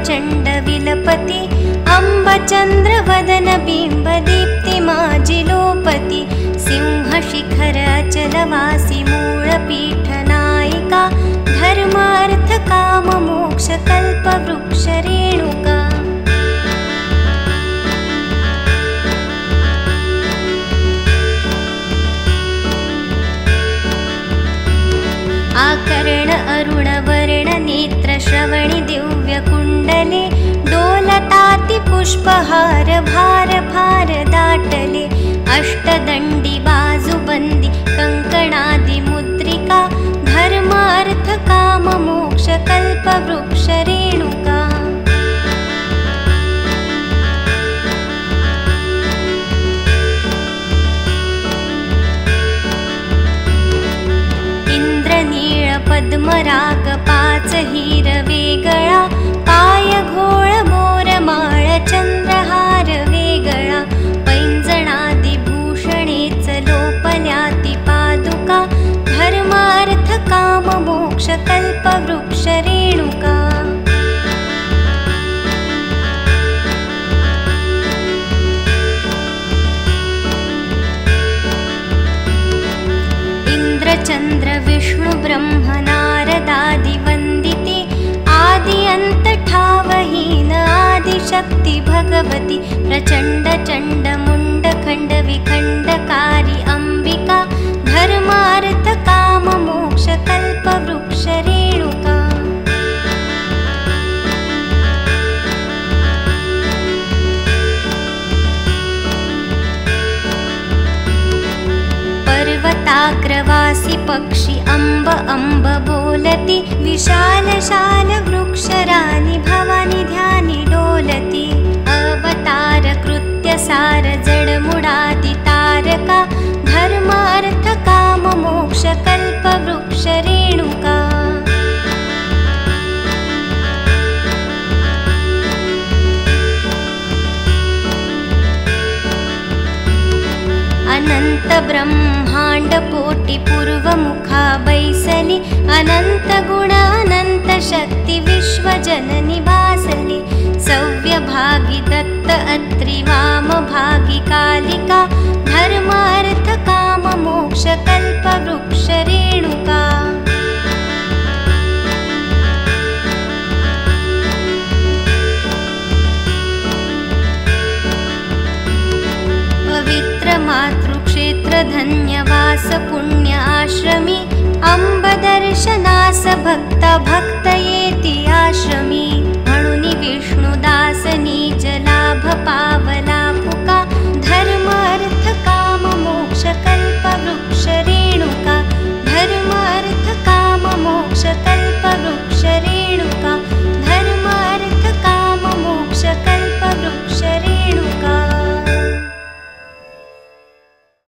प्रचण्ड विलपति अम्बचन्द्रवदन बिम्ब दीप्तिमाजिलोपति सिंहशिखर अचलवासि मूलपीठनायिका धर्मार्थ काम मोक्ष कल्पवृक्ष रेणुका आकर्ण अरुण वर्ण नेत्र श्रवणि दिव्य कुण्डले डोलताति पुष्पहार भार भार दाटले अष्टदण्डि बाजुबन्दी कंकणादि मुद्रिका धर्मार्थ काम मोक्ष कल्पवृक्ष रेणुका पद्मराग पाच हिरवेगळा पाय घोळ मोरमाळ चंद्रहार वेगळा पैंजणादि भूषणेच लोपल्याति पादुका धर्मार्थ काम मोक्ष कल्पवृक्ष रेणुका चंद्र विष्णु ब्रह्म नारदादि वंदिते आदि अंत ठावहीन आदिशक्ति भगवती प्रचंड चंड मुंड खंड विखंडकारी अंबिका धर्मार्थ काम मोक्ष कल्पवृक्ष रेणुका पर्वताग्रवासी पक्षी अम्ब अम्ब बोलति विशाल शाल वृक्षरानि भवानी ध्यानि डोलति अवतार कृत्य सार जडमुडादि तारका धर्मार्थ काम मोक्ष कल्पवृक्ष रेणुका अनंत ब्रह्मांड कोटि पूर्वमुखा बैसली अनंत गुण अनंत शक्ति विश्व जननी भासली सव्यभागी दत्त अत्रि वाम भागी कालिका धर्मार्थ काम मोक्ष कल्पवृक्ष रेणुका मातृक्षेत्र धन्यवास पुण्य आश्रमी अम्ब दर्शनास भक्ता भक्त